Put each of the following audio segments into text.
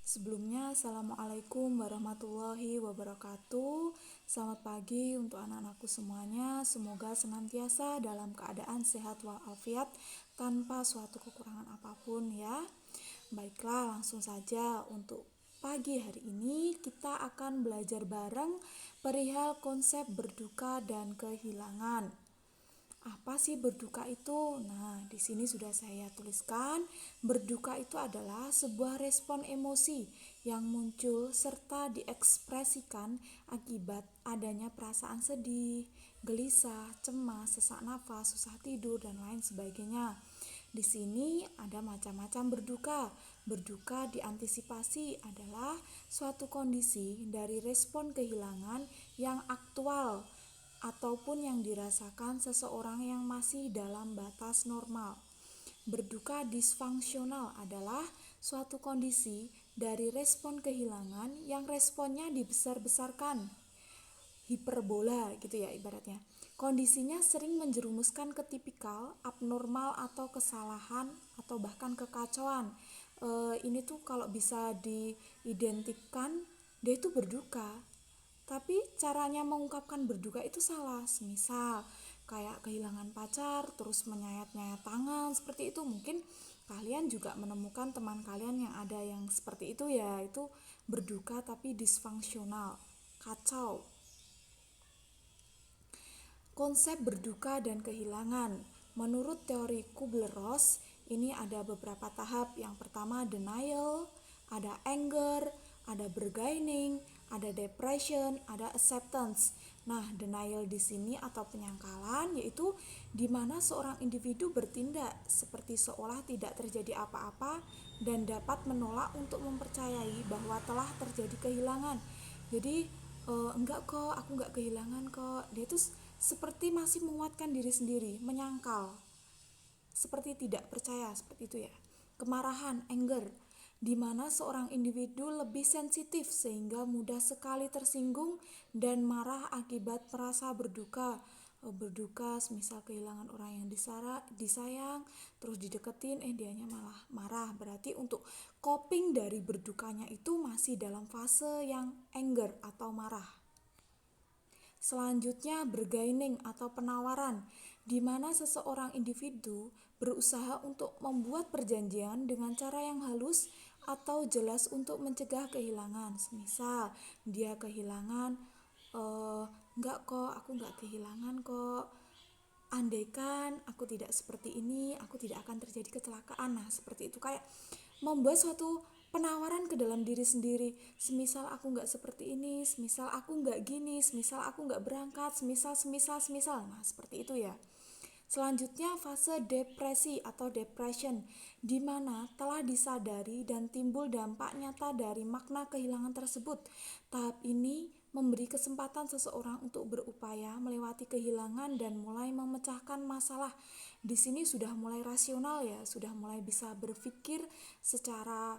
Sebelumnya, Assalamualaikum warahmatullahi wabarakatuh. Selamat pagi untuk anak-anakku semuanya. Semoga senantiasa dalam keadaan sehat walafiat tanpa suatu kekurangan apapun ya. Baiklah, langsung saja untuk pagi hari ini kita akan belajar bareng perihal konsep berduka dan kehilangan. Apa sih berduka itu? Nah, di sini sudah saya tuliskan, berduka itu adalah sebuah respon emosi yang muncul serta diekspresikan akibat adanya perasaan sedih, gelisah, cemas, sesak nafas, susah tidur, dan lain sebagainya. Di sini ada macam-macam berduka. Berduka diantisipasi adalah suatu kondisi dari respon kehilangan yang aktual ataupun yang dirasakan seseorang yang masih dalam batas normal. Berduka disfungsional adalah suatu kondisi dari respon kehilangan yang responnya dibesar-besarkan, hiperbola gitu ya ibaratnya. Kondisinya sering menjerumuskan ke tipikal, abnormal atau kesalahan atau bahkan kekacauan. Ini tuh kalau bisa diidentikan, dia itu berduka. Tapi caranya mengungkapkan berduka itu salah. Misal kayak kehilangan pacar terus menyayat-nyayat tangan seperti itu. Mungkin kalian juga menemukan teman kalian yang ada yang seperti itu ya. Itu berduka tapi disfungsional, kacau. Konsep berduka dan kehilangan. Menurut teori Kubler-Ross, ini ada beberapa tahap. Yang pertama denial, ada anger, ada bargaining, ada depression, ada acceptance. Nah, denial di sini atau penyangkalan yaitu di mana seorang individu bertindak seperti seolah tidak terjadi apa-apa dan dapat menolak untuk mempercayai bahwa telah terjadi kehilangan. Jadi enggak kok, aku enggak kehilangan kok. Dia tuh seperti masih menguatkan diri sendiri, menyangkal, seperti tidak percaya, seperti itu ya. Kemarahan, anger, di mana seorang individu lebih sensitif sehingga mudah sekali tersinggung dan marah akibat merasa berduka. Berduka semisal kehilangan orang yang disayang, terus dideketin, dianya malah marah. Berarti untuk coping dari berdukanya itu masih dalam fase yang anger atau marah. Selanjutnya bargaining atau penawaran, di mana seseorang individu berusaha untuk membuat perjanjian dengan cara yang halus atau jelas untuk mencegah kehilangan. Misal dia kehilangan, enggak kok, aku enggak kehilangan kok. Andaikan aku tidak seperti ini, aku tidak akan terjadi kecelakaan. Nah, seperti itu kayak membuat suatu penawaran ke dalam diri sendiri. Semisal aku nggak seperti ini, semisal aku nggak gini, semisal aku nggak berangkat, semisal. Nah, seperti itu ya. Selanjutnya fase depresi atau depression, di mana telah disadari dan timbul dampak nyata dari makna kehilangan tersebut. Tahap ini memberi kesempatan seseorang untuk berupaya melewati kehilangan dan mulai memecahkan masalah. Di sini sudah mulai rasional ya, sudah mulai bisa berpikir secara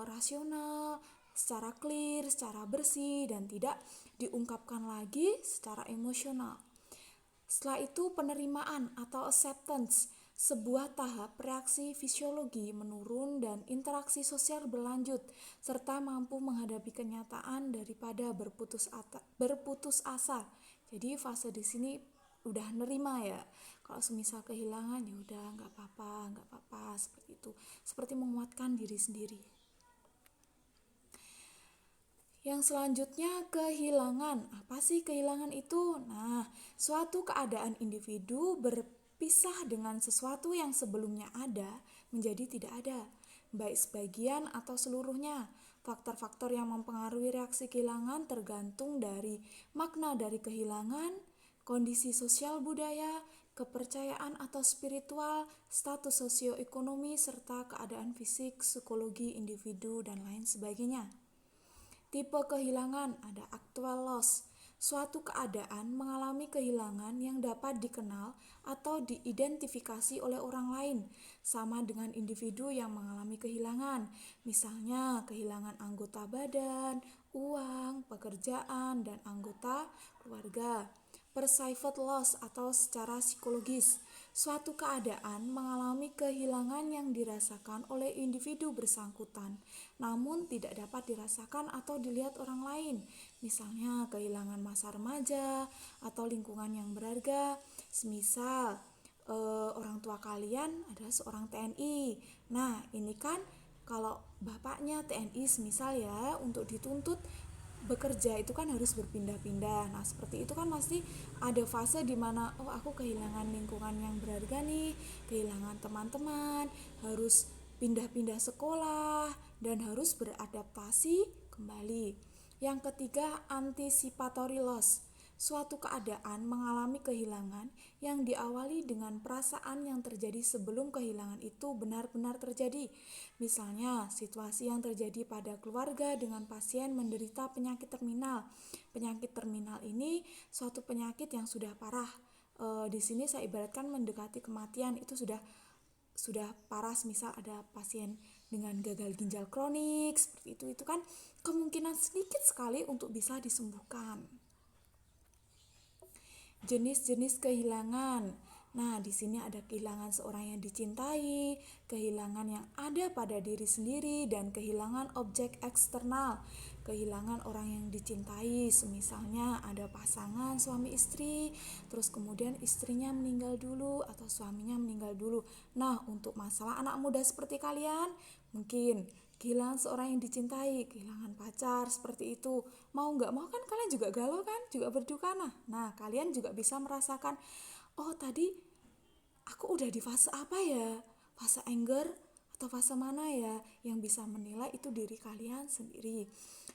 rasional, secara clear, secara bersih, dan tidak diungkapkan lagi secara emosional. Setelah itu penerimaan atau acceptance, sebuah tahap reaksi fisiologi menurun dan interaksi sosial berlanjut, serta mampu menghadapi kenyataan daripada berputus asa. Jadi fase di sini udah nerima ya. Kalau semisal kehilangan ya udah nggak apa-apa seperti itu. Seperti menguatkan diri sendiri. Yang selanjutnya kehilangan. Apa sih kehilangan itu? Nah, suatu keadaan individu berpisah dengan sesuatu yang sebelumnya ada menjadi tidak ada, baik sebagian atau seluruhnya. Faktor-faktor yang mempengaruhi reaksi kehilangan tergantung dari makna dari kehilangan, kondisi sosial budaya, kepercayaan atau spiritual, status sosioekonomi, serta keadaan fisik, psikologi individu, dan lain sebagainya. Tipe kehilangan ada actual loss, suatu keadaan mengalami kehilangan yang dapat dikenal atau diidentifikasi oleh orang lain, sama dengan individu yang mengalami kehilangan, misalnya kehilangan anggota badan, uang, pekerjaan, dan anggota keluarga. Perceived loss atau secara psikologis, Suatu keadaan mengalami kehilangan yang dirasakan oleh individu bersangkutan, namun tidak dapat dirasakan atau dilihat orang lain. Misalnya kehilangan masa remaja atau lingkungan yang berharga. Semisal orang tua kalian adalah seorang TNI. Nah, ini kan kalau bapaknya TNI semisal ya, untuk dituntut bekerja itu kan harus berpindah-pindah. Nah, seperti itu kan pasti ada fase di mana oh aku kehilangan lingkungan yang berharga nih, kehilangan teman-teman, harus pindah-pindah sekolah dan harus beradaptasi kembali. Yang ketiga, anticipatory loss. Suatu keadaan mengalami kehilangan yang diawali dengan perasaan yang terjadi sebelum kehilangan itu benar-benar terjadi. Misalnya, situasi yang terjadi pada keluarga dengan pasien menderita penyakit terminal. Penyakit terminal ini suatu penyakit yang sudah parah. Di sini saya ibaratkan mendekati kematian, itu sudah parah. Misal ada pasien dengan gagal ginjal kronik seperti itu kan kemungkinan sedikit sekali untuk bisa disembuhkan. Jenis-jenis kehilangan. Nah, di sini ada kehilangan seorang yang dicintai, kehilangan yang ada pada diri sendiri, dan kehilangan objek eksternal. Kehilangan orang yang dicintai, semisalnya ada pasangan suami istri, terus kemudian istrinya meninggal dulu atau suaminya meninggal dulu. Nah, untuk masalah anak muda seperti kalian, mungkin kehilangan seorang yang dicintai, kehilangan pacar, seperti itu. Mau gak mau kan kalian juga galau kan, juga berduka. Nah, kalian juga bisa merasakan, oh tadi aku udah di fase apa ya, fase anger atau fase mana ya. Yang bisa menilai itu diri kalian sendiri.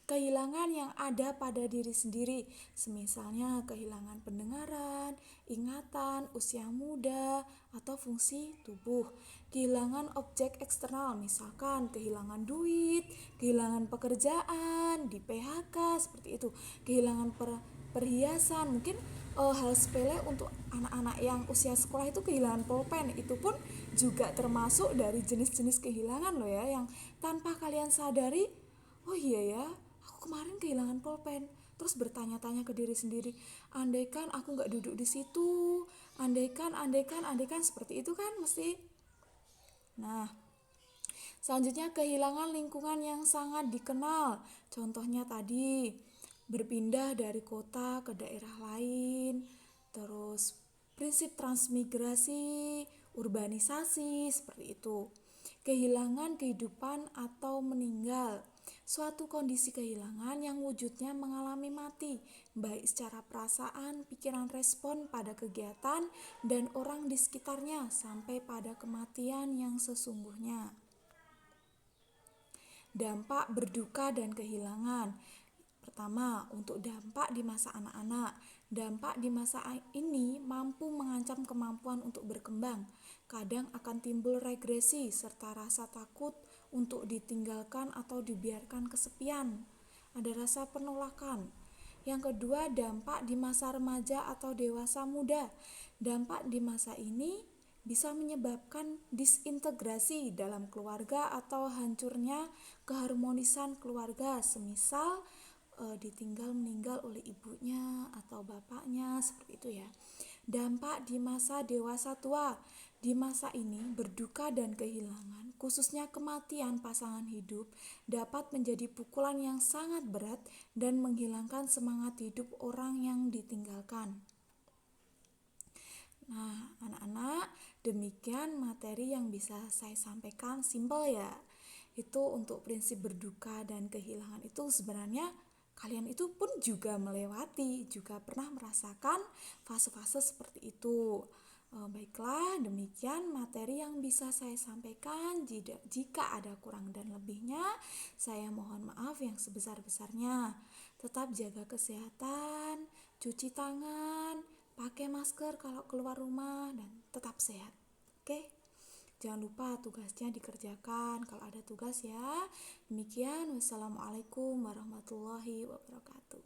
Kehilangan yang ada pada diri sendiri, semisalnya kehilangan pendengaran, ingatan, usia muda, atau fungsi tubuh. Kehilangan objek eksternal, misalkan kehilangan duit, kehilangan pekerjaan, di PHK, seperti itu. Kehilangan perhiasan, mungkin hal sepele untuk anak-anak yang usia sekolah itu kehilangan pulpen, itu pun juga termasuk dari jenis-jenis kehilangan loh ya, yang tanpa kalian sadari, oh iya ya, aku kemarin kehilangan pulpen. Terus bertanya-tanya ke diri sendiri, andaikan aku nggak duduk di situ, andaikan seperti itu kan mesti. Nah, selanjutnya kehilangan lingkungan yang sangat dikenal. Contohnya tadi berpindah dari kota ke daerah lain, terus prinsip transmigrasi, urbanisasi, seperti itu. Kehilangan kehidupan atau meninggal. Suatu kondisi kehilangan yang wujudnya mengalami mati, baik secara perasaan, pikiran, respon pada kegiatan, dan orang di sekitarnya sampai pada kematian yang sesungguhnya. Dampak berduka dan kehilangan. Pertama, untuk dampak di masa anak-anak. Dampak di masa ini mampu mengancam kemampuan untuk berkembang. Kadang akan timbul regresi serta rasa takut untuk ditinggalkan atau dibiarkan kesepian. Ada rasa penolakan. Yang kedua, dampak di masa remaja atau dewasa muda. Dampak di masa ini bisa menyebabkan disintegrasi dalam keluarga atau hancurnya keharmonisan keluarga, semisal ditinggal meninggal oleh ibunya atau bapaknya, seperti itu ya. Dampak di masa dewasa tua. Di masa ini berduka dan kehilangan, khususnya kematian pasangan hidup, dapat menjadi pukulan yang sangat berat dan menghilangkan semangat hidup orang yang ditinggalkan. Nah, anak-anak, demikian materi yang bisa saya sampaikan, simpel ya. Itu untuk prinsip berduka dan kehilangan itu sebenarnya kalian itu pun juga melewati, juga pernah merasakan fase-fase seperti itu. Baiklah, demikian materi yang bisa saya sampaikan. Jika ada kurang dan lebihnya, saya mohon maaf yang sebesar-besarnya. Tetap jaga kesehatan, cuci tangan, pakai masker kalau keluar rumah, dan tetap sehat. Oke? Jangan lupa tugasnya dikerjakan kalau ada tugas ya. Demikian, wassalamualaikum warahmatullahi wabarakatuh.